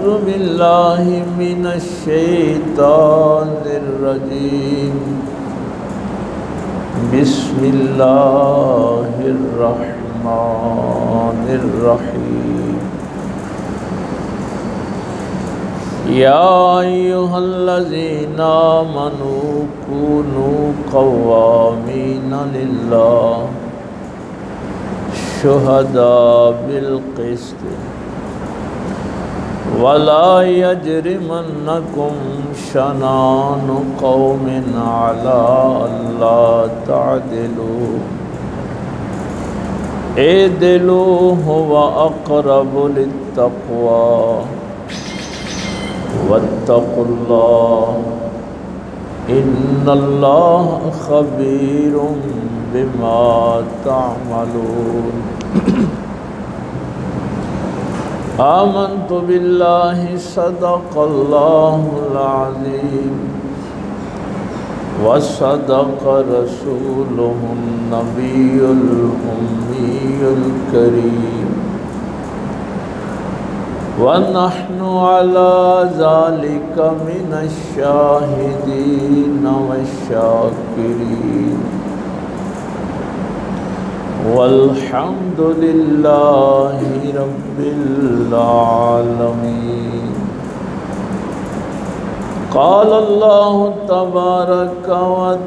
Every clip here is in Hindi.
अऊज़ु बिल्लाहि मिनश शैतानिर रजीम। बिस्मिल्लाहिर रहमानिर रहीम। या अय्युहल्लज़ीना आमनू कूनू क़व्वामीना लिल्लाह शुहदा बिल क़िस्त वला यजरिमन्नकुम शनानु क़ौमिन अला अल्ला तअदिलू इदिलू हुवा अक़रबु लित्तक़वा वत्तक़ुल्लाह इन्नल्लाह ख़बीरुम बिमा तअमलून। आमन्तु बिल्लाहि सदक़ल्लाहुल अज़ीम व सदक़ रसूलुहुन नबियुल उम्मियुल करीम व नहनु अला ज़ालिका मिनश शाहिदीन वश्शाकिरीन वल्हम्दुलिल्लाहि रब्बिल आलमीन। क़ाल अल्लाहु तबारक व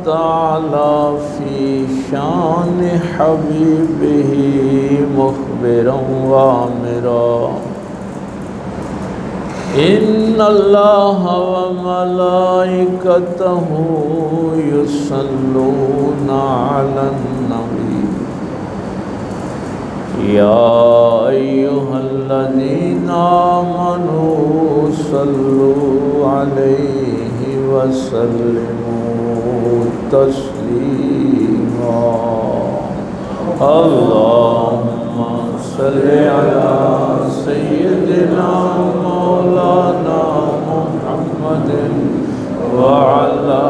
तआला फ़ी शानि हबीबिही मुख़बिरन व आमिरा इन्नल्लाहा व मलाइकतहु युसल्लूना अलन नबी या अय्युहल्लज़ीना आमनू सल्लू अलैहि व सल्लिमू तस्लीमा। अल्लाहुम्मा सल्लि अला सय्यिदिना मौलाना मुहम्मदिन व अला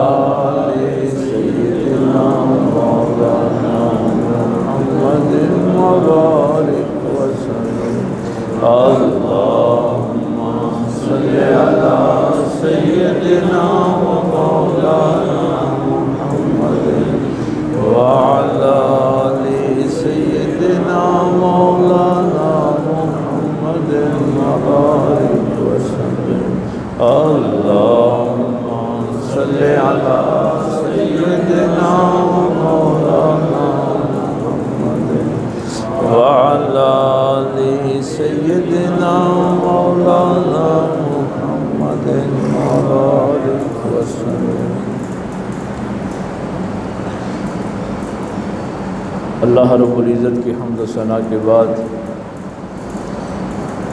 आलि सय्यिदिना मौलाना मुहम्मदिन व बारिक वसल्लम। अल्लाहुम्मा सल्लि अला सय्यिदिना मौलाना मुहम्मदिन व अला आलि सय्यिदिना मौलाना मुहम्मदिन व बारिक वसल्लम। अल्लाहुम्मा सल्लि अला सय्यिदिना मौलाना व अला आलि सय्यिदिना मौलाना मुहम्मदिन व बारिक वसल्लम। अल्लाह रब्बुल इज़्ज़त की हम्द व सना के बाद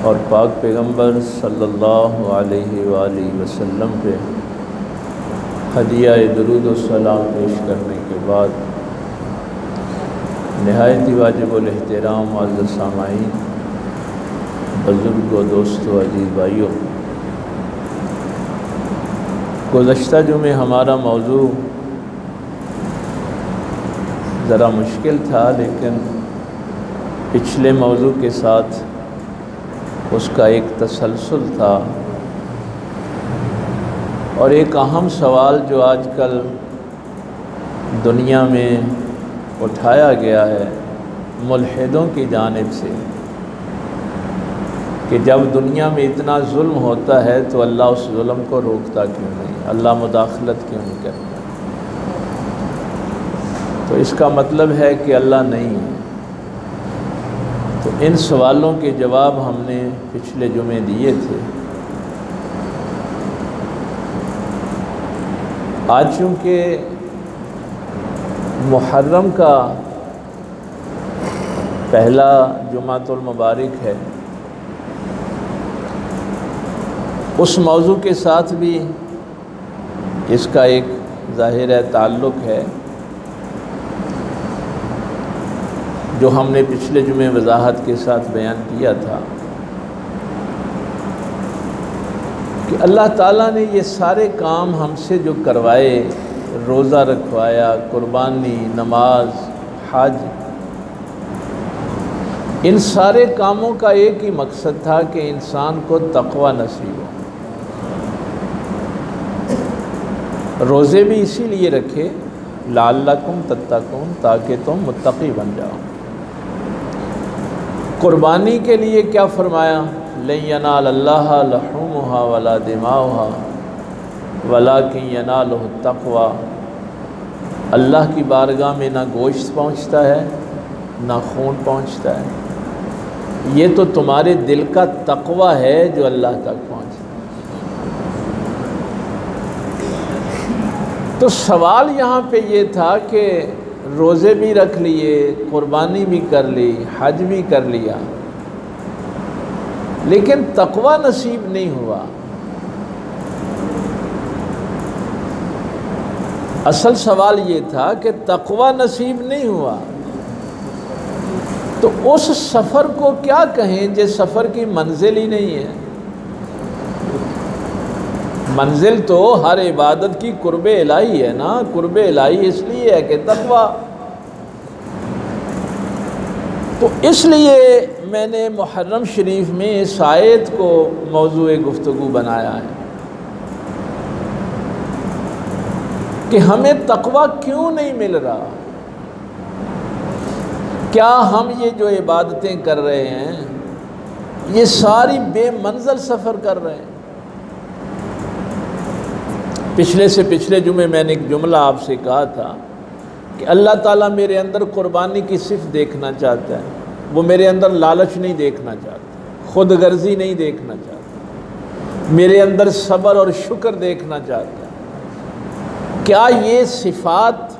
और पाक पैगम्बर सल्लल्लाहु अलैहि वालैहि वसल्लम पे हदिया दुरूद व सलाम पेश करने के बाद नहायत ही वाजिबुल एहतराम मुअज़्ज़ज़ सामाईन, बुज़ुर्गों, दोस्तों, अज़ीज़ भाइयों, गुज़श्ता जुमे हमारा मौजू ज़रा मुश्किल था, लेकिन पिछले मौजू के साथ उसका एक तसलसल था और एक अहम सवाल जो आजकल दुनिया में उठाया गया है मुल्हिदों की जानिब से कि जब दुनिया में इतना जुल्म होता है तो अल्लाह उस जुल्म को रोकता क्यों नहीं, अल्लाह मुदाखलत क्यों नहीं करता। तो इसका मतलब है कि अल्लाह नहीं है। तो इन सवालों के जवाब हमने पिछले जुमे दिए थे। आज चूँकि मुहर्रम का पहला जुमातुल मुबारक है, उस मौजू के साथ भी इसका एक ज़ाहिर ताल्लुक़ है जो हमने पिछले जुमे वजाहत के साथ बयान किया था कि अल्लाह ताला ने ये सारे काम हमसे जो करवाए, रोज़ा रखवाया, कुर्बानी, नमाज, हज, इन सारे कामों का एक ही मकसद था कि इंसान को तक़वा नसीब हो। रोज़े भी इसीलिए रखे लअल्लकुम तत्तकून, ताकि तुम मुत्तकी बन जाओ। कुर्बानी के लिए क्या फरमाया? लन यनालल्लाह लहूमुहा वला दिमाउहा वलाकिन यनालुहु तक़वा। अल्लाह की बारगाह में ना गोश्त पहुँचता है ना खून पहुँचता है, ये तो तुम्हारे दिल का तक़वा है जो अल्लाह तक पहुँचता है। तो सवाल यहाँ पे ये था कि रोज़े भी रख लिए, कुर्बानी भी कर ली, हज भी कर लिया, लेकिन तक़वा नसीब नहीं हुआ। असल सवाल ये था कि तक़वा नसीब नहीं हुआ तो उस सफ़र को क्या कहें जो सफ़र की मंजिल ही नहीं है। मंजिल तो हर इबादत की कुर्बे इलाही है ना। कुर्बे इलाही इसलिए है कि तक़वा। तो इसलिए मैंने मुहर्रम शरीफ में इस आयत को मौज़ूए गुफ्तगू बनाया है कि हमें तक़वा क्यों नहीं मिल रहा। क्या हम ये जो इबादतें कर रहे हैं ये सारी बेमंज़िल सफ़र कर रहे हैं। पिछले से पिछले जुमे मैंने एक जुमला आपसे कहा था कि अल्लाह ताला मेरे अंदर कुर्बानी की सिफ़ देखना चाहता है, वो मेरे अंदर लालच नहीं देखना चाहता, खुद गर्जी नहीं देखना चाहता, मेरे अंदर सब्र और शुक्र देखना चाहता है। क्या ये सिफ़ात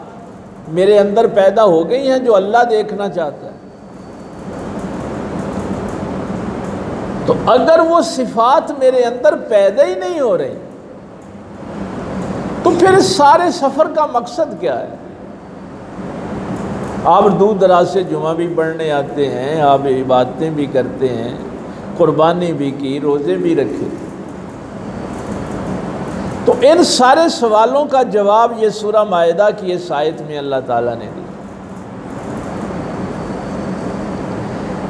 मेरे अंदर पैदा हो गई हैं जो अल्लाह देखना चाहता है? तो अगर वो सिफ़ात मेरे अंदर पैदा ही नहीं हो रही तो फिर सारे सफ़र का मकसद क्या है? आप दूर दराज से जुमा भी पढ़ने आते हैं, आप इबादतें भी करते हैं, कुर्बानी भी की, रोज़े भी रखे, तो इन सारे सवालों का जवाब ये सूरह माइदा की इस आयत में अल्लाह ताला ने दिया।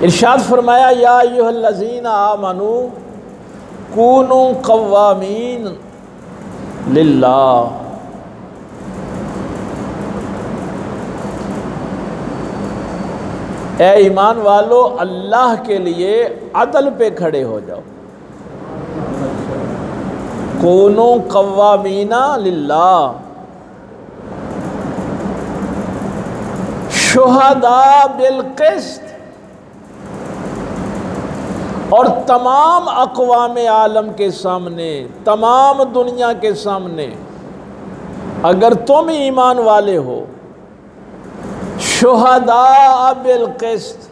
इरशाद फरमाया या अय्युहल्लज़ीना आमनू कूनू क़व्वामीन लिल्लाह। ए ईमान वालो, अल्लाह के लिए अदल पे खड़े हो जाओ। कूनू क़व्वामीना लिल्लाह शुहदा बिल क़िस्त। और तमाम अक़वाम आलम के सामने, तमाम दुनिया के सामने, अगर तुम ईमान वाले हो, शुहदा बिल क़िस्त,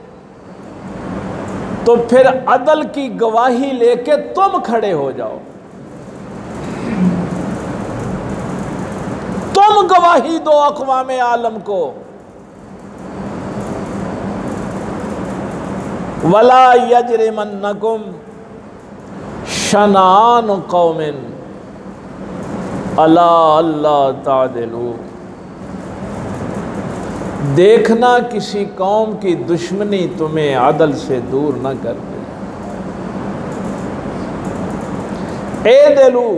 तो फिर अदल की गवाही लेके तुम खड़े हो जाओ। तुम गवाही दो अक़वाम आलम को। वला यजरिमन्नकुम शनान कौमिन अला अल्ला तादिलू। देखना किसी कौम की दुश्मनी तुम्हें अदल से दूर न कर दे। एदिलू,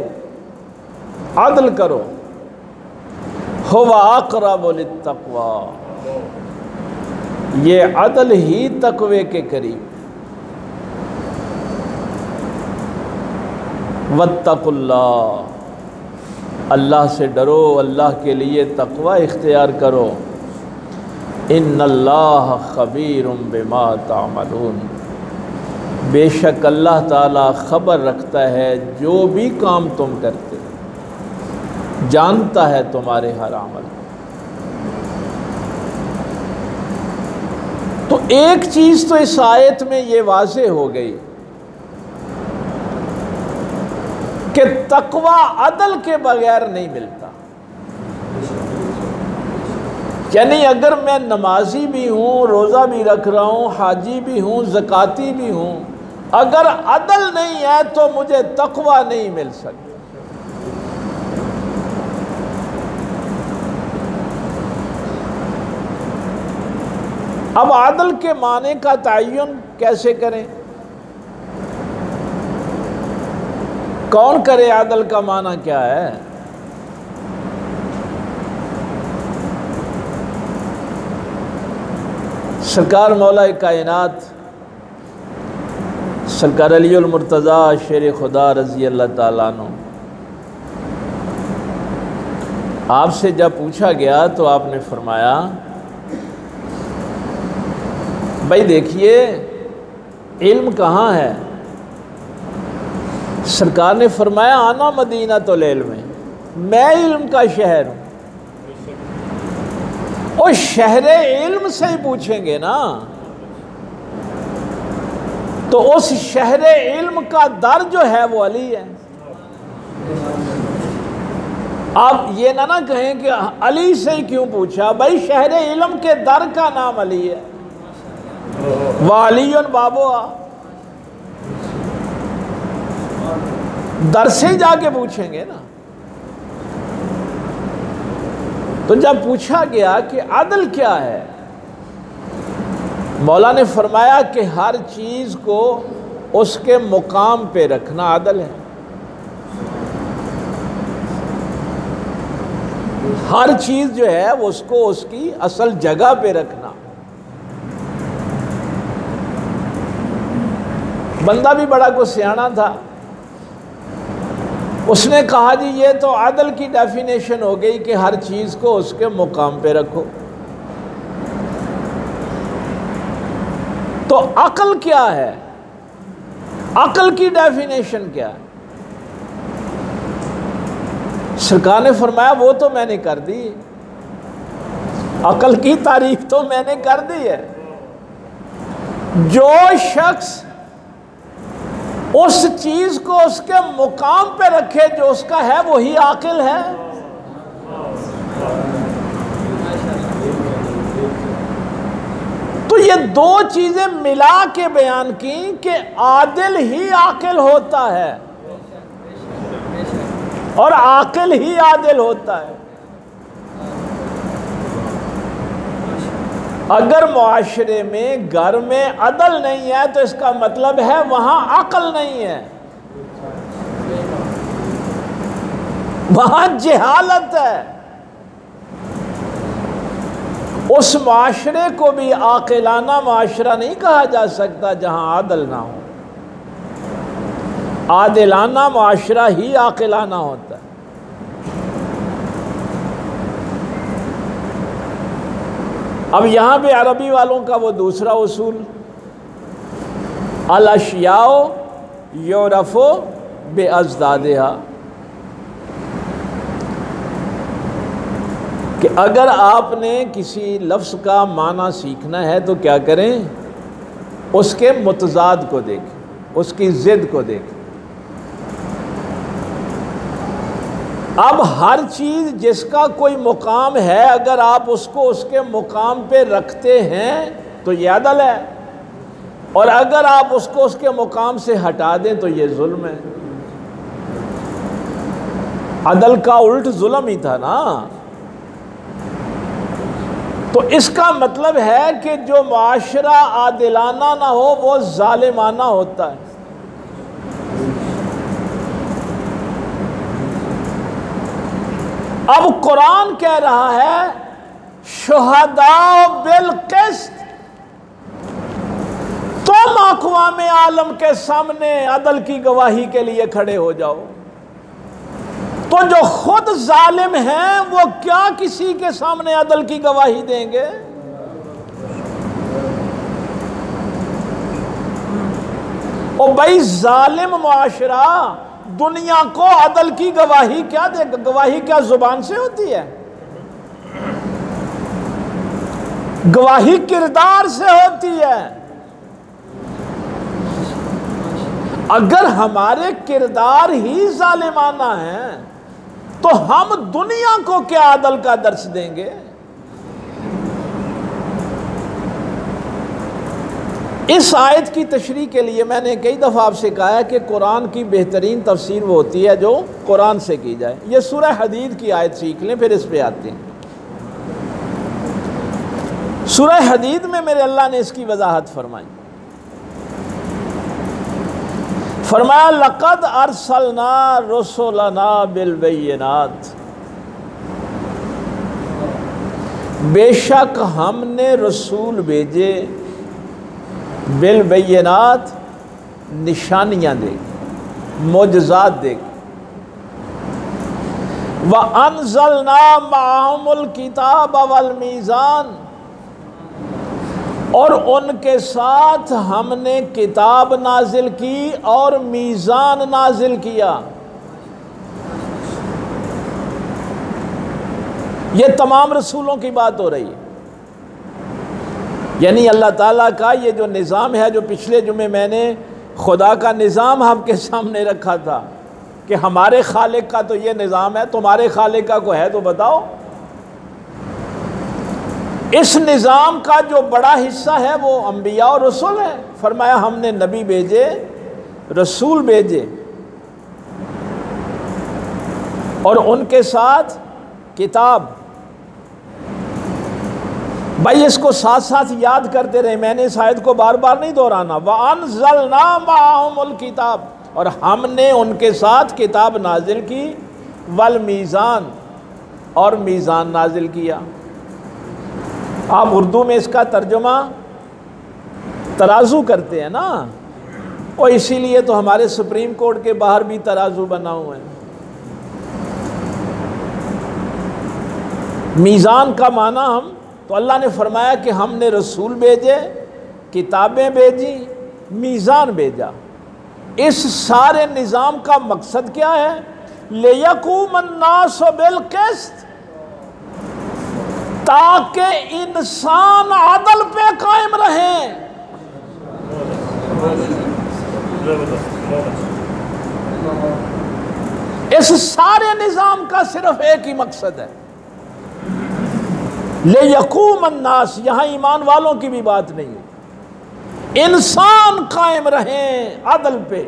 अदल करो। हुवा अक़रबु लित्तक़वा, ये अदल ही तक़वे के करीब। वत्तक़ुल्लाह, अल्लाह से डरो, अल्लाह के लिए तक़वा इख्तियार करो। इन्नल्लाह ख़बीरुम बिमा तामलून, बेशक अल्लाह ताला ख़बर रखता है जो भी काम तुम करते हो, जानता है तुम्हारे हर अमल। तो एक चीज़ तो इस आयत में ये वाज़े हो गई कि तक़वा अदल के बगैर नहीं मिलता। यानी अगर मैं नमाजी भी हूँ, रोज़ा भी रख रहा हूँ, हाजी भी हूँ, ज़काती भी हूँ, अगर अदल नहीं है तो मुझे तक़वा नहीं मिल सकता। अब आदल के माने का तयन कैसे करें? कौन करे? आदल का माना क्या है? सरकार मौला कायनात सरकार अलीउल मुर्तज़ा शेर खुदा रज़ी अल्लाह ताला अन्हु, आपसे जब पूछा गया तो आपने फरमाया, भाई देखिए इल्म कहाँ है? सरकार ने फरमाया, आना मदीना तो इल्म में, मैं इल्म का शहर हूँ। और शहरे इल्म से ही पूछेंगे ना, तो उस शहरे इल्म का दर जो है वो अली है। आप ये ना कहें कि अली से ही क्यों पूछा, भाई शहरे इल्म के दर का नाम अली है। वालियुन बाबुआ, दर से जाके पूछेंगे ना। तो जब पूछा गया कि अदल क्या है, मौला ने फरमाया कि हर चीज को उसके मुकाम पे रखना अदल है। हर चीज जो है उसको उसकी असल जगह पे रखना। बंदा भी बड़ा कुछ सियाना था, उसने कहा जी ये तो अदल की डेफिनेशन हो गई कि हर चीज को उसके मुकाम पे रखो। तो अक्ल क्या है? अक्ल की डेफिनेशन क्या है? सरकार ने फरमाया वो तो मैंने कर दी, अक्ल की तारीफ तो मैंने कर दी है। जो शख्स उस चीज को उसके मुकाम पे रखे जो उसका है, वही आकिल है। तो ये दो चीजें मिला के बयान की कि आदिल ही आकिल होता है और आकिल ही आदिल होता है। अगर मुआशरे में, घर में अदल नहीं है तो इसका मतलब है वहां अक्ल नहीं है, वहां जहालत है। उस मुआशरे को भी आकिलाना मुआशरा नहीं कहा जा सकता जहां आदल ना हो। आदिलाना मुआशरा ही आकिलाना होता है। अब यहां पे अरबी वालों का वो दूसरा उसूल, अल अशियाओ युरफ़ु बिअज़दादिहा, कि अगर आपने किसी लफ्ज़ का माना सीखना है तो क्या करें, उसके मुतज़ाद को देखें, उसकी ज़िद को देखें। अब हर चीज़ जिसका कोई मुकाम है, अगर आप उसको उसके मुकाम पे रखते हैं तो ये अदल है, और अगर आप उसको उसके मुकाम से हटा दें तो ये जुल्म है। अदल का उल्ट जुल्म ही था ना। तो इसका मतलब है कि जो मुआशरा आदिलाना ना हो वो जालिमाना होता है। अब कुरान कह रहा है शुहदा बिल क़िस्त, तुम अक़वाम आलम के सामने अदल की गवाही के लिए खड़े हो जाओ। तो जो खुद जालिम हैं वो क्या किसी के सामने अदल की गवाही देंगे? ओ भाई जालिम मुआशरा दुनिया को अदल की गवाही क्या देगा? गवाही क्या जुबान से होती है? गवाही किरदार से होती है। अगर हमारे किरदार ही जालिमाना है तो हम दुनिया को क्या अदल का दर्श देंगे? इस आयत की तशरीह के लिए मैंने कई दफ़ा आपसे कहा है कि कुरान की बेहतरीन तफसीर वो होती है जो कुरान से की जाए। ये सूरह हदीद की आयत सीख लें, फिर इस पे आते हैं। सूरह हदीद में मेरे अल्लाह ने इसकी वजाहत फरमाई। फरमाया लक़द अरसलना रुसुलना बिलबय्यिनात, बेशक हमने रसूल भेजे बिलबय्यिनात, निशानियाँ देगी, मोजज़ात देगी। व अनज़लना मअहुमुल किताब वल मीज़ान, और उनके साथ हमने किताब नाजिल की और मीज़ान नाजिल किया। ये तमाम रसूलों की बात हो रही है। यानी अल्लाह ताला का ये जो निज़ाम है, जो पिछले जुमे मैंने खुदा का निज़ाम आपके सामने रखा था कि हमारे खालिक का तो ये निज़ाम है, तुम्हारे खालिक का को है तो बताओ। इस निज़ाम का जो बड़ा हिस्सा है वो अंबिया और रसूल है। फरमाया हमने नबी भेजे, रसूल भेजे, और उनके साथ किताब। भाई इसको साथ साथ याद करते रहे, मैंने इस आयत को बार बार नहीं दोहराना। व अनज़लना मअहुमुल किताब, और हमने उनके साथ किताब नाजिल की, वल मीज़ान, और मीज़ान नाजिल किया। आप उर्दू में इसका तर्जुमा तराजू करते हैं ना, और इसीलिए तो हमारे सुप्रीम कोर्ट के बाहर भी तराजू बना हुआ है। मीज़ान का माना हम तो अल्लाह ने फरमाया कि हमने रसूल भेजे, किताबें भेजी, मीज़ान भेजा। इस सारे निज़ाम का मकसद क्या है? लियक़ूमन्नास बिलक़िस्त, ताकि इंसान अदल पे कायम रहे। इस सारे निज़ाम का सिर्फ एक ही मकसद है, लियक़ूमन्नास। यहाँ ईमान वालों की भी बात नहीं है, इंसान कायम रहें अदल पे।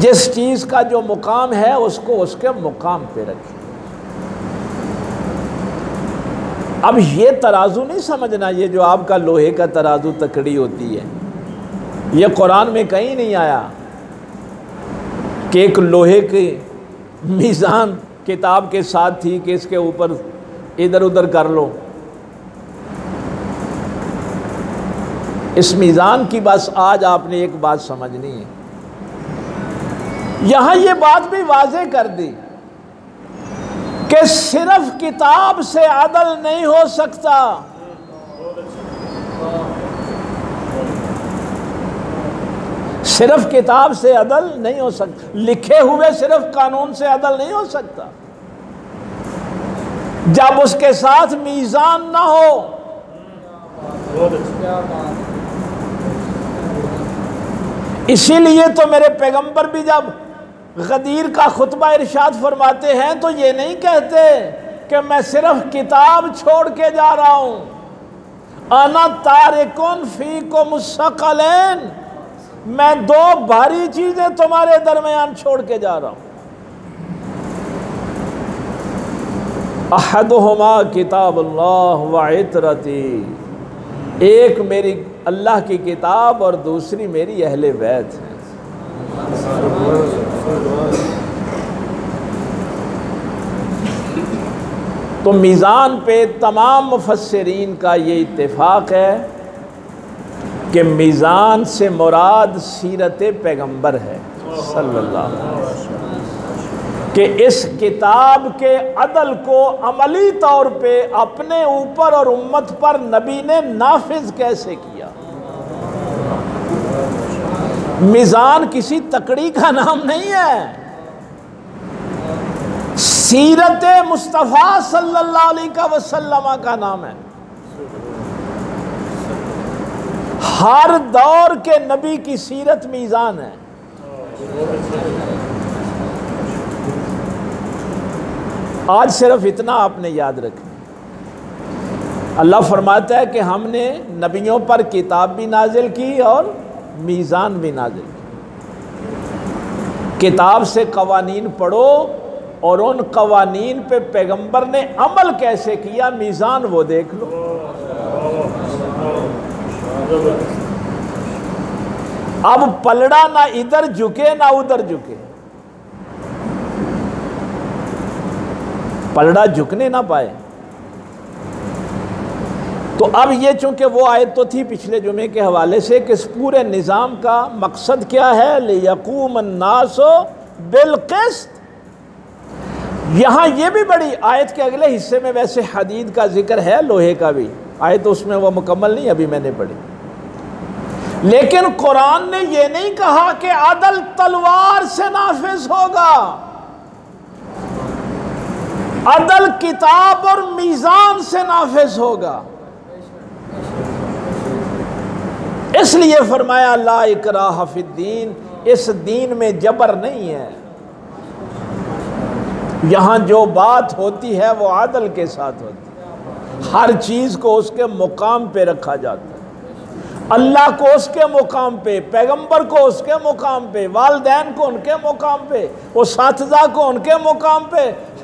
जिस चीज का जो मुकाम है उसको उसके मुकाम पे रखें। अब ये तराजू नहीं समझना, ये जो आपका लोहे का तराजू तकड़ी होती है, ये कुरान में कहीं नहीं आया कि एक लोहे के मीज़ान किताब के साथ थी कि इसके ऊपर इधर उधर कर लो। इस मीज़ान की बस आज आपने एक बात समझनी है। यहां ये बात भी वाज़ेह कर दी कि सिर्फ किताब से अदल नहीं हो सकता। सिर्फ किताब से अदल नहीं हो सकता, लिखे हुए सिर्फ कानून से अदल नहीं हो सकता जब उसके साथ मीज़ान ना हो। इसीलिए तो मेरे पैगंबर भी जब गदीर का खुतबा इरशाद फरमाते हैं तो ये नहीं कहते कि मैं सिर्फ किताब छोड़ के जा रहा हूं, अना तारिकुन फीकुम मुस्सक़लैन, मैं दो भारी चीजें तुम्हारे दरमियान छोड़ के जा रहा हूं। अहदुहुमा किताबुल्लाह व इतरती, एक मेरी अल्लाह की किताब और दूसरी मेरी अहले बैत है। तो मीज़ान पे तमाम मुफस्सिरीन का ये इत्तेफाक है कि मीज़ान से मुराद सीरत पैगंबर है सल्लल्लाहु अलैहि वसल्लम, कि इस किताब के अदल को अमली तौर पे अपने ऊपर और उम्मत पर नबी ने नाफिज कैसे किया। मीज़ान किसी तकड़ी का नाम नहीं है, सीरत मुस्तफ़ा सल्लल्लाहु अलैहि वसल्लम का नाम है। हर दौर के नबी की सीरत मीज़ान है। आज सिर्फ इतना आपने याद रखना, अल्लाह फरमाता है कि हमने नबियों पर किताब भी नाजिल की और मीज़ान भी नाजिल की। किताब से कवानीन पढ़ो और उन कवानीन पे पैगंबर ने अमल कैसे किया, मीज़ान वो देख लो। अब पलड़ा ना इधर झुके ना उधर झुके, पलड़ा झुकने ना पाए। तो अब ये चूंकि वो आयत तो थी पिछले जुमे के हवाले से कि इस पूरे निज़ाम का मकसद क्या है, लियक़ूम अन्नास बिलक़िस्त। यहाँ ये भी बड़ी आयत के अगले हिस्से में वैसे हदीद का जिक्र है, लोहे का भी, आयत उसमें वो मुकम्मल नहीं अभी मैंने पढ़ी, लेकिन कुरान ने ये नहीं कहा कि अदल तलवार से नाफिज होगा, अदल किताब और मीज़ान से नाफिज होगा। इसलिए फरमाया ला इकराह फिद्दीन, इस दीन में जबर नहीं है। यहां जो बात होती है वो आदल के साथ होती है, हर चीज को उसके मुकाम पे रखा जाता है। अल्लाह को उसके मुकाम पे, पैगंबर को उसके मुकाम पे, वालिदैन को उनके मुकाम पे, वो साथजा को उनके मुकाम पे,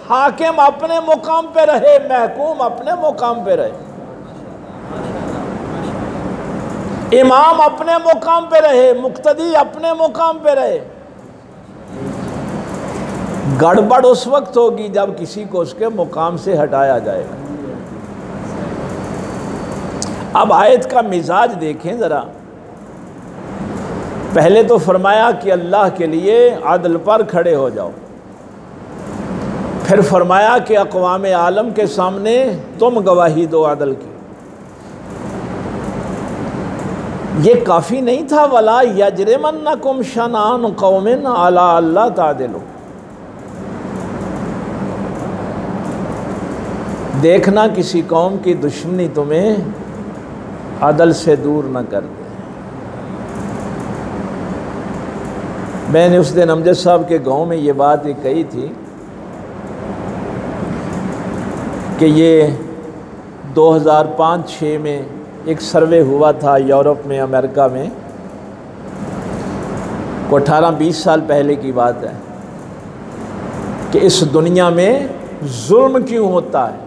हाकिम अपने मुकाम पे रहे, महकूम अपने मुकाम पे रहे, इमाम अपने मुकाम पे रहे, मुक्तदी अपने मुकाम पे रहे। गड़बड़ उस वक्त होगी जब किसी को उसके मुकाम से हटाया जाएगा। अब आयत का मिजाज देखें ज़रा। पहले तो फरमाया कि अल्लाह के लिए अदल पर खड़े हो जाओ, फिर फरमाया कि अक़वाम आलम के सामने तुम गवाही दो अदल की। ये काफ़ी नहीं था, वला यजरिमन्नकुम शनान कौमिन अला अल्ला तादिलू, देखना किसी कौम की दुश्मनी तुम्हें अदल से दूर न कर दे। मैंने उस दिन अमजद साहब के गांव में ये बात ही कही थी कि ये 2005-06 में एक सर्वे हुआ था यूरोप में, अमेरिका में, को 18-20 साल पहले की बात है, कि इस दुनिया में जुल्म क्यों होता है।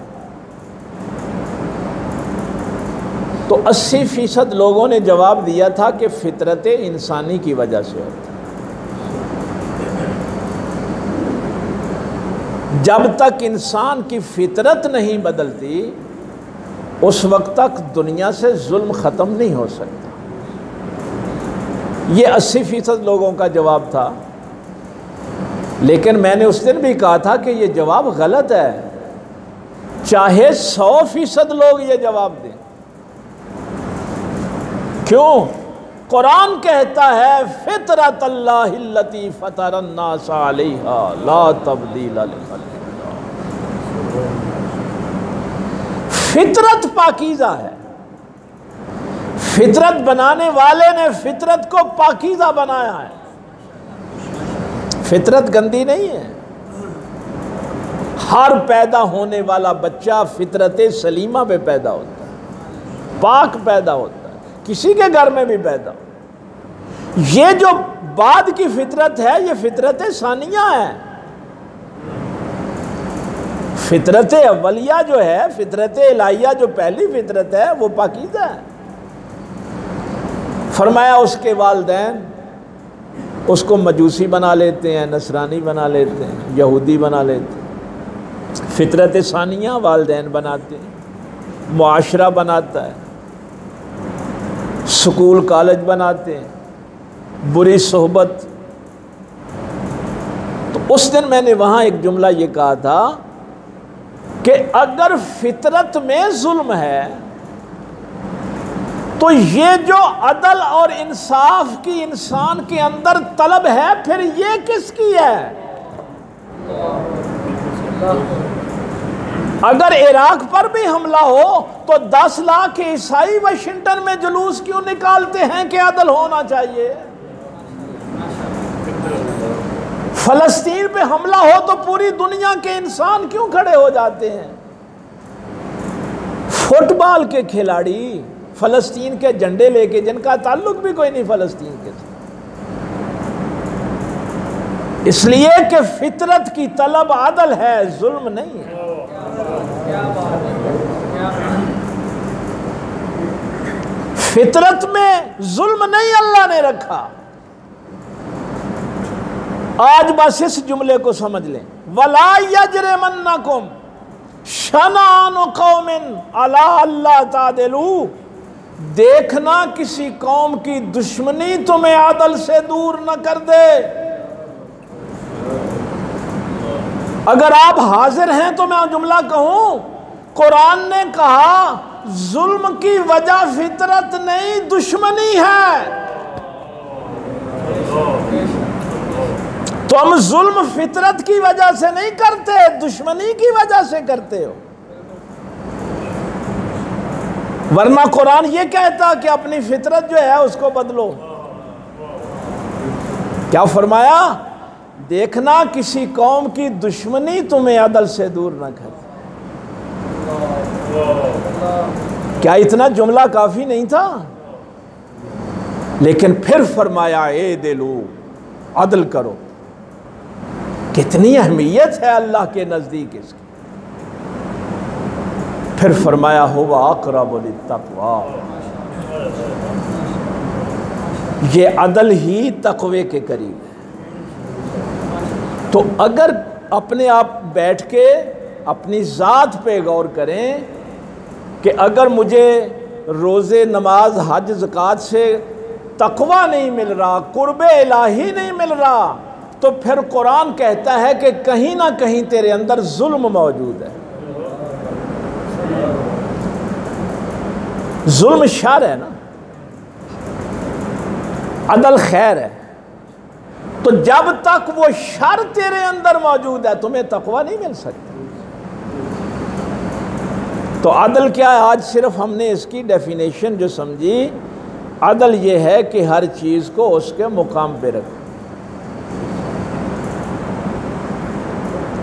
तो 80% लोगों ने जवाब दिया था कि फितरत इंसानी की वजह से होता है। जब तक इंसान की फितरत नहीं बदलती उस वक्त तक दुनिया से जुल्म ख़त्म नहीं हो सकता। ये 80% लोगों का जवाब था। लेकिन मैंने उस दिन भी कहा था कि ये जवाब गलत है, चाहे 100% लोग ये जवाब दें। क्यों? कुरान कहता है फितरत अल्लाहिल्लती फतरन्नास अलैहा ला तब्दीला लिखल्क़िल्लाह, फितरत पाकीज़ा है। फितरत बनाने वाले ने फितरत को पाकीज़ा बनाया है। फितरत गंदी नहीं है। हर पैदा होने वाला बच्चा फितरत सलीमा पे पैदा होता है, पाक पैदा होता है, किसी के घर में भी पैदा हो। ये जो बाद की फितरत है ये फितरत सानिया है। फितरत अव्वलिया जो है, फितरत इलाहिया जो पहली फितरत है वो पाकीज़ा है। फरमाया उसके वालिदैन उसको मजूसी बना लेते हैं, नसरानी बना लेते हैं, यहूदी बना लेते हैं। फितरत सानिया वालिदैन बनाते हैं, मुआशरा बनाता है, स्कूल कॉलेज बनाते हैं, बुरी सोहबत। तो उस दिन मैंने वहाँ एक जुमला ये कहा था कि अगर फितरत में जुल्म है तो ये जो अदल और इंसाफ की इंसान के अंदर तलब है, फिर ये किसकी है? अगर इराक पर भी हमला हो तो 10 लाख ईसाई वाशिंगटन में जुलूस क्यों निकालते हैं कि अदल होना चाहिए? फलस्तीन पे हमला हो तो पूरी दुनिया के इंसान क्यों खड़े हो जाते हैं? फुटबॉल के खिलाड़ी फलस्तीन के झंडे लेके, जिनका ताल्लुक भी कोई नहीं फलस्तीन के साथ, इसलिए कि फितरत की तलब अदल है, जुल्म नहीं है। फितरत में जुल्म नहीं अल्लाह ने रखा। आज बस इस जुमले को समझ लें, वला यजरिमन्नकुम शनानु कौमिन अला अल्ला तादिलू, देखना किसी कौम की दुश्मनी तुम्हें आदल से दूर न कर दे। अगर आप हाजिर हैं तो मैं जुमला कहूं, कुरान ने कहा जुल्म की वजह फितरत नहीं दुश्मनी है। तो हम जुल्म फितरत की वजह से नहीं करते, दुश्मनी की वजह से करते हो। वरना कुरान ये कहता कि अपनी फितरत जो है उसको बदलो। क्या फरमाया? देखना किसी कौम की दुश्मनी तुम्हें अदल से दूर न कर। क्या इतना जुमला काफी नहीं था? लेकिन फिर फरमाया ए दिलो अदल करो। कितनी अहमियत है अल्लाह के नजदीक इसकी। फिर फरमाया हुवा अक़रबु लित्तक़वा, ये अदल ही तक़वे के करीब है। तो अगर अपने आप बैठ के अपनी ज़ात पे गौर करें कि अगर मुझे रोज़े नमाज हज ज़कात से तक़वा नहीं मिल रहा, कुर्बे इलाही नहीं मिल रहा, तो फिर कुरान कहता है कि कहीं ना कहीं तेरे अंदर जुल्म मौजूद है। जुल्म शर है ना, अदल खैर है। तो जब तक वो शर तेरे अंदर मौजूद है तुम्हें तक़वा नहीं मिल सकती। तो अदल क्या है? आज सिर्फ हमने इसकी डेफिनेशन जो समझी, अदल ये है कि हर चीज़ को उसके मुकाम पे रखो।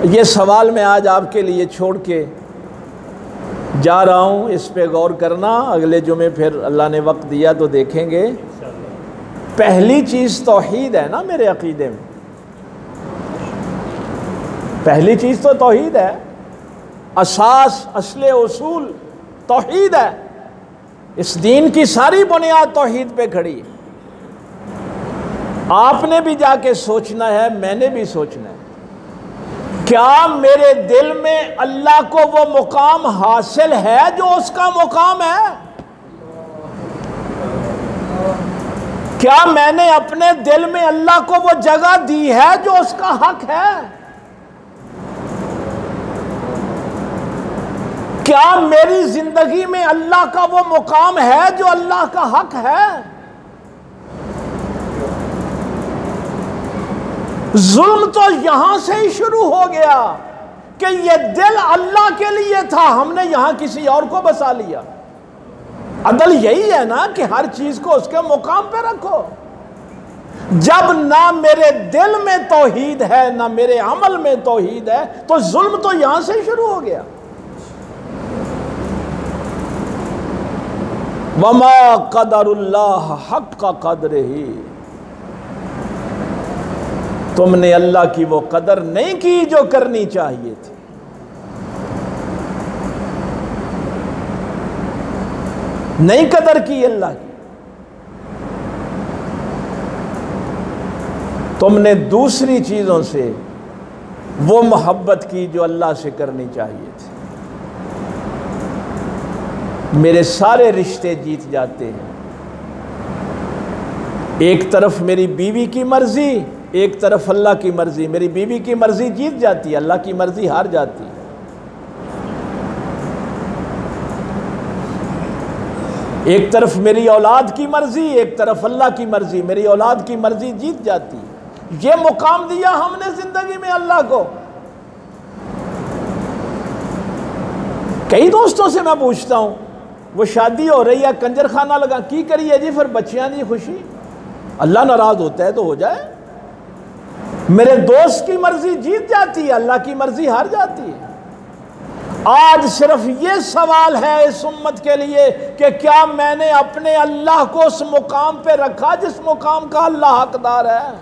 ये सवाल मैं आज आपके लिए छोड़ के जा रहा हूँ, इस पे गौर करना। अगले जुमे फिर अल्लाह ने वक्त दिया तो देखेंगे। पहली चीज़ तौहीद है ना मेरे अकीदे में, पहली चीज़ तो तौहीद है। असास असले उसूल तौहीद है। इस दीन की सारी बुनियाद तौहीद पे खड़ी है। आपने भी जाके सोचना है, मैंने भी सोचना है, क्या मेरे दिल में अल्लाह को वो मुकाम हासिल है जो उसका मुकाम है? क्या मैंने अपने दिल में अल्लाह को वो जगह दी है जो उसका हक है? क्या मेरी जिंदगी में अल्लाह का वो मुकाम है जो अल्लाह का हक है? जुल्म तो यहां से ही शुरू हो गया कि ये दिल अल्लाह के लिए था, हमने यहां किसी और को बसा लिया। अदल यही है ना कि हर चीज को उसके मुकाम पे रखो। जब ना मेरे दिल में तौहीद है ना मेरे अमल में तौहीद है, तो जुल्म तो यहां से ही शुरू हो गया। वमा क़दरुल्लाह हक़्क़ क़द्रिही, तुमने अल्लाह की वो कदर नहीं की जो करनी चाहिए थी। नहीं कदर की अल्लाह की। तुमने दूसरी चीजों से वो मोहब्बत की जो अल्लाह से करनी चाहिए थी। मेरे सारे रिश्ते जीत जाते हैं। एक तरफ मेरी बीवी की मर्जी, एक तरफ अल्लाह की मर्जी। मेरी बीवी की मर्जी जीत जाती है, अल्लाह की मर्जी हार जाती है। एक तरफ मेरी औलाद की मर्जी, एक तरफ अल्लाह की मर्जी। मेरी औलाद की मर्जी जीत जाती है। ये मुकाम दिया हमने जिंदगी में अल्लाह को। कई दोस्तों से मैं पूछता हूं, वो शादी हो रही है, कंजर खाना लगा की करिए जी, फिर बच्चियां जी खुशी। अल्लाह नाराज होता है तो हो जाए। मेरे दोस्त की मर्जी जीत जाती है, अल्लाह की मर्जी हार जाती है। आज सिर्फ ये सवाल है इस उम्मत के लिए कि क्या मैंने अपने अल्लाह को उस मुकाम पे रखा जिस मुकाम का अल्लाह हकदार है।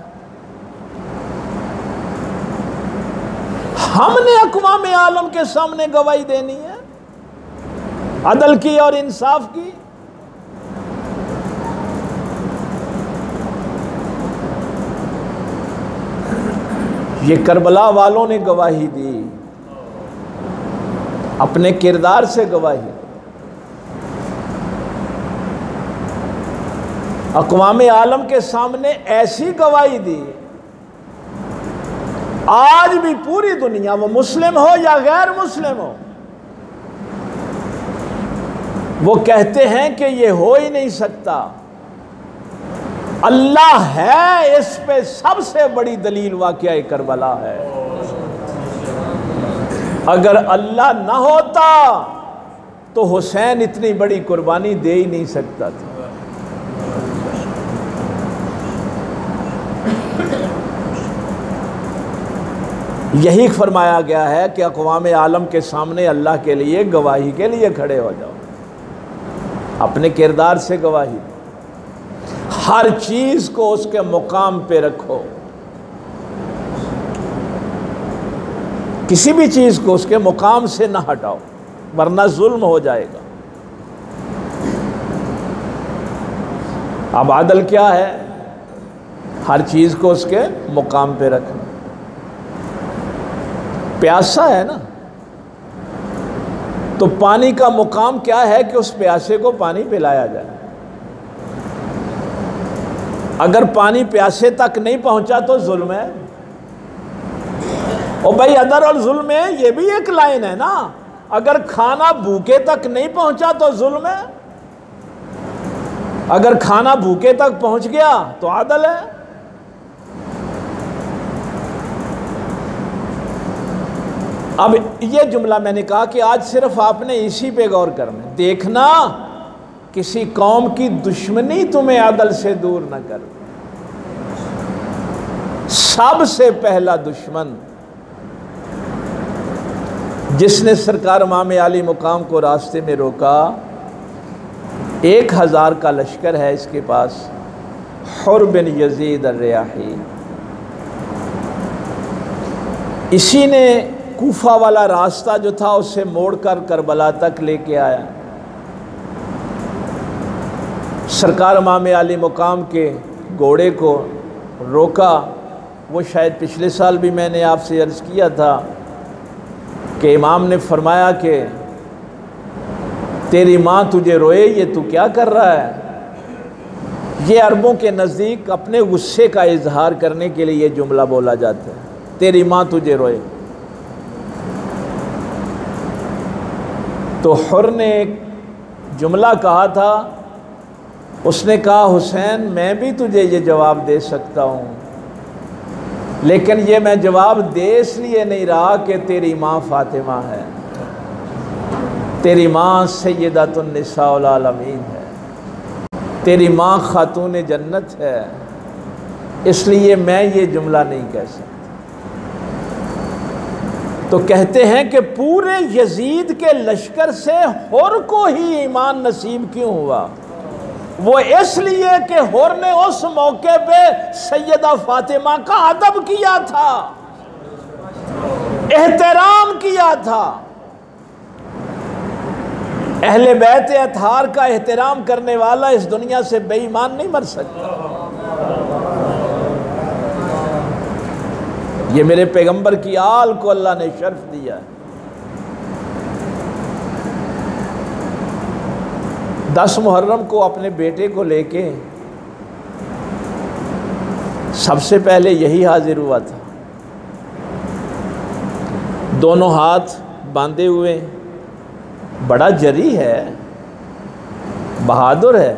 हमने अक़वाम आलम के सामने गवाही देनी है अदल की और इंसाफ की। ये करबला वालों ने गवाही दी, अपने किरदार से गवाही। अक़वाम आलम के सामने ऐसी गवाही दी, आज भी पूरी दुनिया, वो मुस्लिम हो या गैर मुस्लिम हो, वो कहते हैं कि ये हो ही नहीं सकता। अल्लाह है, इस पे सबसे बड़ी दलील वाक़या करबला है। अगर अल्लाह ना होता तो हुसैन इतनी बड़ी कुर्बानी दे ही नहीं सकता था। यही फरमाया गया है कि अक़वाम आलम के सामने अल्लाह के लिए गवाही के लिए खड़े हो जाओ, अपने किरदार से गवाही। हर चीज़ को उसके मुकाम पे रखो, किसी भी चीज़ को उसके मुकाम से ना हटाओ, वरना जुल्म हो जाएगा। अब आदल क्या है? हर चीज़ को उसके मुकाम पे रखना। प्यासा है ना, तो पानी का मुकाम क्या है कि उस प्यासे को पानी पिलाया जाए। अगर पानी प्यासे तक नहीं पहुंचा तो जुल्म है। और भाई अदल और जुल्म है, ये भी एक लाइन है ना। अगर खाना भूखे तक नहीं पहुंचा तो जुल्म है, अगर खाना भूखे तक पहुंच गया तो आदल है। अब ये जुमला मैंने कहा कि आज सिर्फ आपने इसी पे गौर करना, देखना किसी कौम की दुश्मनी तुम्हें अदल से दूर न कर। सबसे पहला दुश्मन जिसने सरकार इमाम आली मुकाम को रास्ते में रोका, 1000 का लश्कर है इसके पास, हुर बिन यजीद अर्रियाही। इसी ने कूफा वाला रास्ता जो था उससे मोड़कर करबला तक लेके आया। सरकार इमाम आली मुकाम के घोड़े को रोका। वो शायद पिछले साल भी मैंने आपसे अर्ज़ किया था कि इमाम ने फरमाया कि तेरी माँ तुझे रोए, ये तू क्या कर रहा है। ये अरबों के नज़दीक अपने गुस्से का इजहार करने के लिए ये जुमला बोला जाता है, तेरी माँ तुझे रोए। तो हुर ने एक जुमला कहा था, उसने कहा हुसैन मैं भी तुझे ये जवाब दे सकता हूँ, लेकिन ये मैं जवाब दे इसलिए नहीं रहा कि तेरी माँ फातिमा है, तेरी माँ सय्यदतुन निसाउल आलमीन है, तेरी माँ खातून जन्नत है, इसलिए मैं ये जुमला नहीं कह सकता। तो कहते हैं कि पूरे यजीद के लश्कर से हुर को ही ईमान नसीब क्यों हुआ? वो इसलिए कि हुर ने उस मौके पे सैयदा फातिमा का अदब किया था, एहतराम किया था। अहले बैत अतहार का एहतराम करने वाला इस दुनिया से बेईमान नहीं मर सकता। ये मेरे पैगंबर की आल को अल्लाह ने शर्फ दिया है। 10 मुहर्रम को अपने बेटे को लेके सबसे पहले यही हाजिर हुआ था, दोनों हाथ बांधे हुए, बड़ा जरी है, बहादुर है,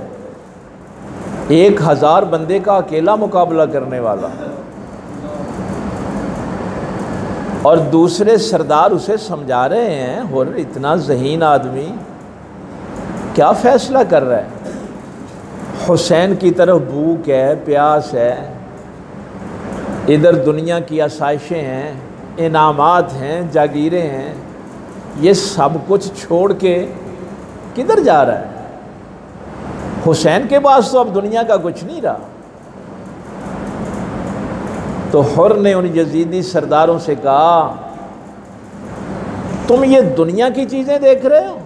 1000 बंदे का अकेला मुकाबला करने वाला, और दूसरे सरदार उसे समझा रहे हैं, और इतना ज़हीन आदमी क्या फ़ैसला कर रहा है। हुसैन की तरफ भूख है, प्यास है, इधर दुनिया की आसाइशें हैं, इनामात हैं, जागीरें हैं, ये सब कुछ छोड़ के किधर जा रहा है। हुसैन के पास तो अब दुनिया का कुछ नहीं रहा। तो हुर ने उन यजीदी सरदारों से कहा तुम ये दुनिया की चीज़ें देख रहे हो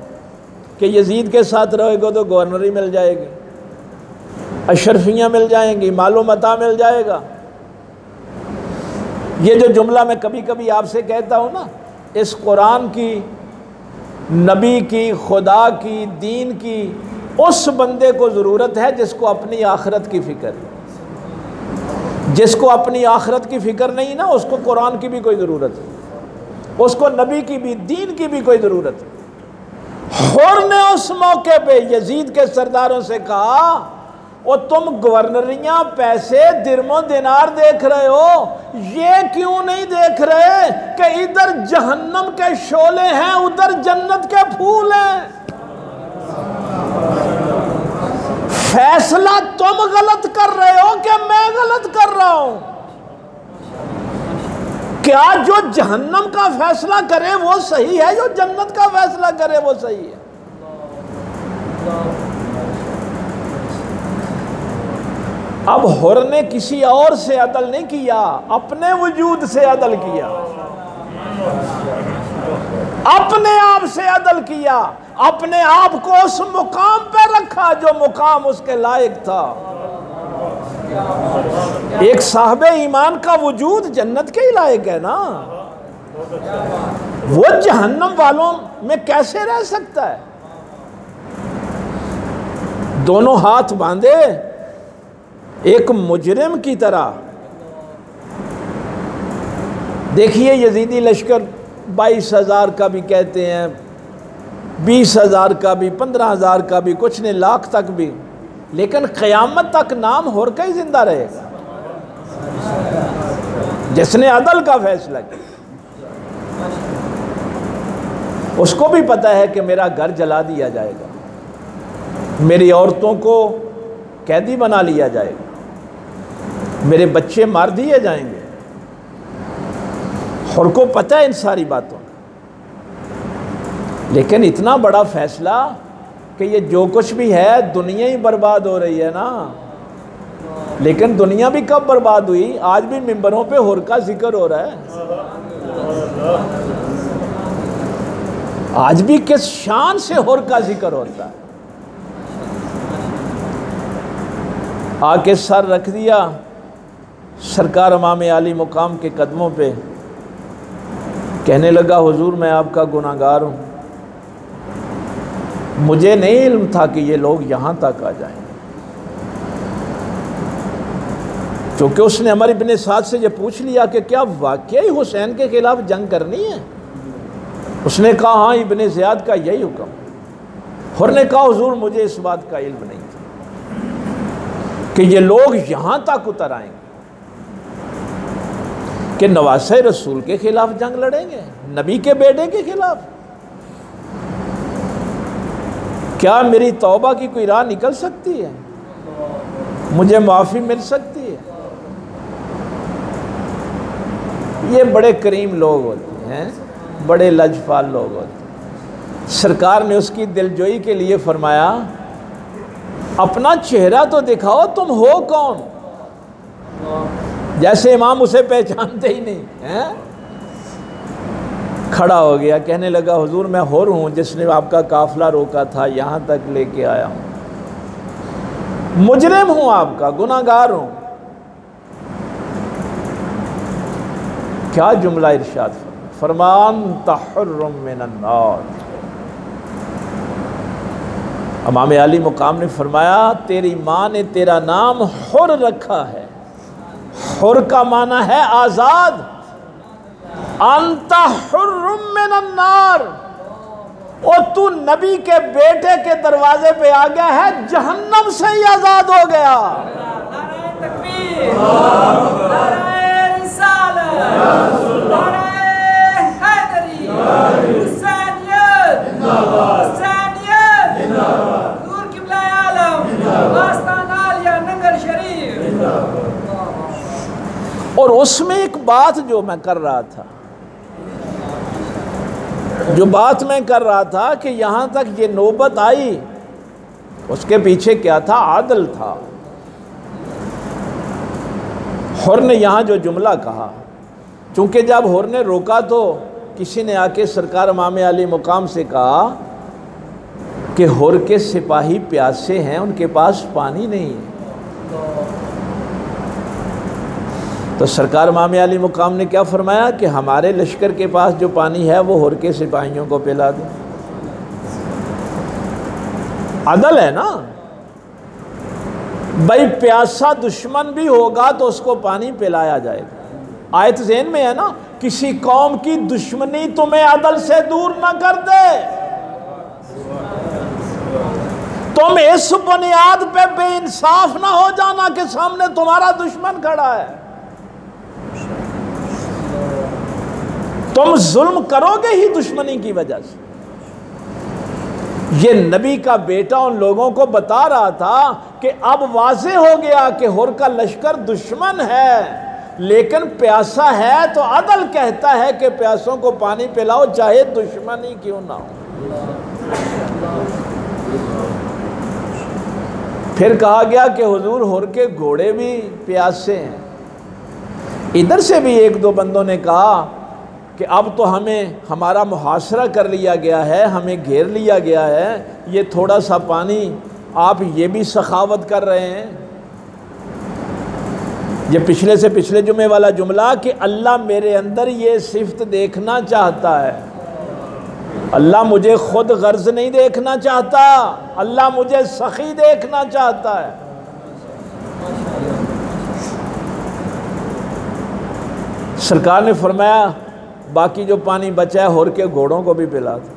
कि यजीद के साथ रहोगे तो गवर्नरी मिल जाएगी, अशरफियाँ मिल जाएंगी, मालो मता मिल जाएगा। ये जो जुमला मैं कभी कभी आपसे कहता हूँ ना, इस कुरान की, नबी की, खुदा की, दीन की उस बंदे को ज़रूरत है जिसको अपनी आखिरत की फ़िक्र है। जिसको अपनी आखिरत की फ़िक्र नहीं ना, उसको कुरान की भी कोई ज़रूरत है, उसको नबी की भी, दीन की भी कोई ज़रूरत है। हुर ने उस मौके पे यजीद के सरदारों से कहा, और तुम गवर्नरियां पैसे दिरमो दिनार देख रहे हो, ये क्यों नहीं देख रहे कि इधर जहन्नम के शोले हैं, उधर जन्नत के फूल हैं। फैसला तुम गलत कर रहे हो कि मैं गलत कर रहा हूं? क्या जो जहन्नम का फैसला करे वो सही है, जो जन्नत का फैसला करे वो सही है? अब हुर ने किसी और से अदल नहीं किया, अपने वजूद से अदल किया, अपने आप से अदल किया, अपने आप को उस मुकाम पे रखा जो मुकाम उसके लायक था। एक साहबे ईमान का वजूद जन्नत के ही लायक है ना, वो जहन्नम वालों में कैसे रह सकता है? दोनों हाथ बांधे एक मुजरिम की तरह। देखिए यजीदी लश्कर 22,000 का भी कहते हैं, 20,000 का भी, 15,000 का भी, कुछ ने लाख तक भी, लेकिन क़यामत तक नाम हुर का ही जिंदा रहेगा जिसने अदल का फैसला किया। उसको भी पता है कि मेरा घर जला दिया जाएगा, मेरी औरतों को कैदी बना लिया जाएगा, मेरे बच्चे मार दिए जाएंगे। हुर को पता है इन सारी बातों का, लेकिन इतना बड़ा फैसला कि ये जो कुछ भी है दुनिया ही बर्बाद हो रही है ना। लेकिन दुनिया भी कब बर्बाद हुई? आज भी मिंबरों पे हुर का जिक्र हो रहा है। आज भी किस शान से हुर का जिक्र होता है। आके सर रख दिया सरकार इमाम आली मुकाम के कदमों पे, कहने लगा हुजूर मैं आपका गुनाहगार हूँ, मुझे नहीं इल्म था कि ये लोग यहाँ तक आ जाएं। क्योंकि उसने अमर इब्ने साद से ये पूछ लिया कि क्या वाकई हुसैन के खिलाफ जंग करनी है? उसने कहा हाँ इब्ने ज़ियाद का यही हुक्म। हुर ने कहा हुजूर मुझे इस बात का इल्म नहीं था कि ये लोग यहाँ तक उतर आएंगे कि नवासे रसूल के खिलाफ जंग लड़ेंगे, नबी के बेटे के खिलाफ। क्या मेरी तौबा की कोई राह निकल सकती है? मुझे माफ़ी मिल सकती है? ये बड़े करीम लोग होते हैं, बड़े लजपाल लोग होते हैं। सरकार ने उसकी दिलजोई के लिए फरमाया अपना चेहरा तो दिखाओ, तुम हो कौन? जैसे इमाम उसे पहचानते ही नहीं हैं। खड़ा हो गया, कहने लगा हुजूर मैं हुर हूँ जिसने आपका काफिला रोका था, यहाँ तक लेके आया हूँ, मुजरिम हूँ, आपका गुनाहगार हूँ। क्या जुमला इरशाद फरमान तहुर्रुम मिनन्नार। इमाम अली मुकाम ने फरमाया तेरी माँ ने तेरा नाम हुर रखा है। हुर का माना है आज़ाद। अंता हुर्रुम मिनन्नार, और तू नबी के बेटे के दरवाजे पे आ गया है, जहन्नम से ही आज़ाद हो गया। और उसमें एक बात जो मैं कर रहा था, कि यहाँ तक ये नौबत आई, उसके पीछे क्या था? आदल था। हुर ने यहाँ जो जुमला कहा, चूँकि जब हुर ने रोका तो किसी ने आके सरकार इमाम अली मुकाम से कहा कि हुर के सिपाही प्यासे हैं, उनके पास पानी नहीं है। तो सरकार इमाम अली मुकाम ने क्या फरमाया कि हमारे लश्कर के पास जो पानी है वो हुर के सिपाहियों को पिला दो। अदल है ना भाई, प्यासा दुश्मन भी होगा तो उसको पानी पिलाया जाएगा। आयत ज़हन में है ना, किसी कौम की दुश्मनी तुम्हें अदल से दूर ना कर दे। तुम इस बुनियाद पे बेइंसाफ ना हो जाना कि सामने तुम्हारा दुश्मन खड़ा है। तुम जुल्म करोगे ही दुश्मनी की वजह से। ये नबी का बेटा उन लोगों को बता रहा था कि अब वाज़े हो गया कि हुर का लश्कर दुश्मन है, लेकिन प्यासा है तो अदल कहता है कि प्यासों को पानी पिलाओ चाहे दुश्मन ही क्यों ना हो। फिर कहा गया कि हुजूर हुर के घोड़े भी प्यासे हैं। इधर से भी एक दो बंदों ने कहा कि अब तो हमें हमारा मुहासरा कर लिया गया है, हमें घेर लिया गया है, ये थोड़ा सा पानी आप ये भी सखावत कर रहे हैं। ये पिछले से पिछले जुमे वाला जुमला कि अल्लाह मेरे अंदर ये सिफ्त देखना चाहता है। अल्लाह मुझे खुद गर्ज नहीं देखना चाहता, अल्लाह मुझे सखी देखना चाहता है। सरकार ने फरमाया बाकी जो पानी बचा है हुर के घोड़ों को भी पिला दो।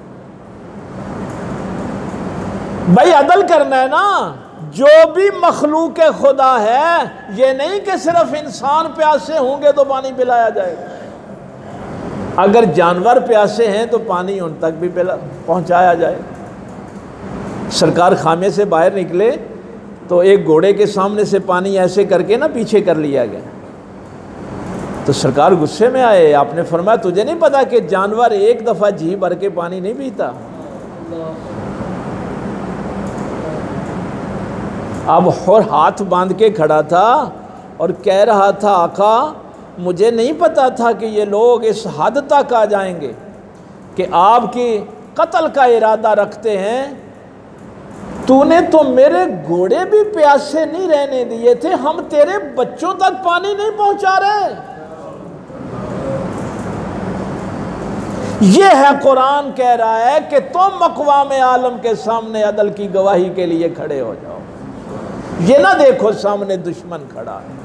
भाई अदल करना है ना, जो भी मखलूक खुदा है, ये नहीं कि सिर्फ इंसान प्यासे होंगे तो पानी पिलाया जाएगा। अगर जानवर प्यासे हैं तो पानी उन तक भी पहुंचाया जाए। सरकार खामे से बाहर निकले तो एक घोड़े के सामने से पानी ऐसे करके ना पीछे कर लिया गया। तो सरकार गुस्से में आए, आपने फरमाया तुझे नहीं पता कि जानवर एक दफ़ा जी भर के पानी नहीं पीता। अब हुर हाथ बांध के खड़ा था और कह रहा था आका मुझे नहीं पता था कि ये लोग इस हद तक आ जाएंगे कि आपकी कत्ल का इरादा रखते हैं। तूने तो मेरे घोड़े भी प्यासे नहीं रहने दिए थे, हम तेरे बच्चों तक पानी नहीं पहुंचा रहे। ये है कुरान कह रहा है कि तुम अक़वाम आलम के सामने अदल की गवाही के लिए खड़े हो जाओ। ये ना देखो सामने दुश्मन खड़ा है।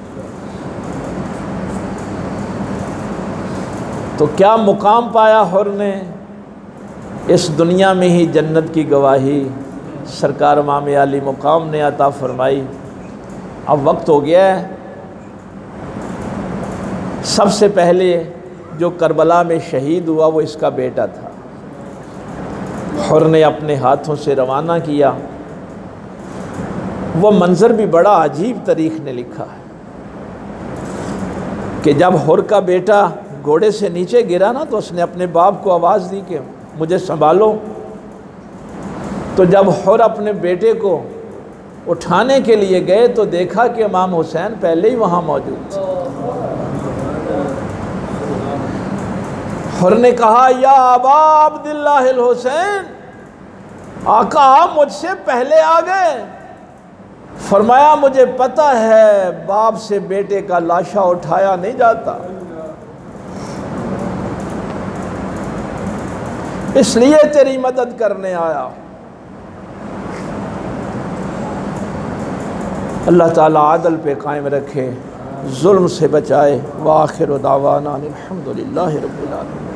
तो क्या मुकाम पाया हुर ने, इस दुनिया में ही जन्नत की गवाही सरकार इमाम अली मुकाम ने अता फरमाई। अब वक्त हो गया है। सबसे पहले जो करबला में शहीद हुआ वो इसका बेटा था। हुर ने अपने हाथों से रवाना किया। वो मंज़र भी बड़ा अजीब तारीख़ ने लिखा है कि जब हुर का बेटा घोड़े से नीचे गिरा ना तो उसने अपने बाप को आवाज़ दी कि मुझे संभालो। तो जब हुर अपने बेटे को उठाने के लिए गए तो देखा कि इमाम हुसैन पहले ही वहाँ मौजूद थे। हुर ने कहा या अबा अब्दुल्लाह हुसैन, आका आप मुझसे पहले आ गए। फरमाया मुझे पता है बाप से बेटे का लाशा उठाया नहीं जाता, इसलिए तेरी मदद करने आया। अल्लाह ताला आदल पे कायम रखे, जुल्म से बचाए। व आखिर दावाना अल्हम्दुलिल्लाहि रब्बिल आलमीन।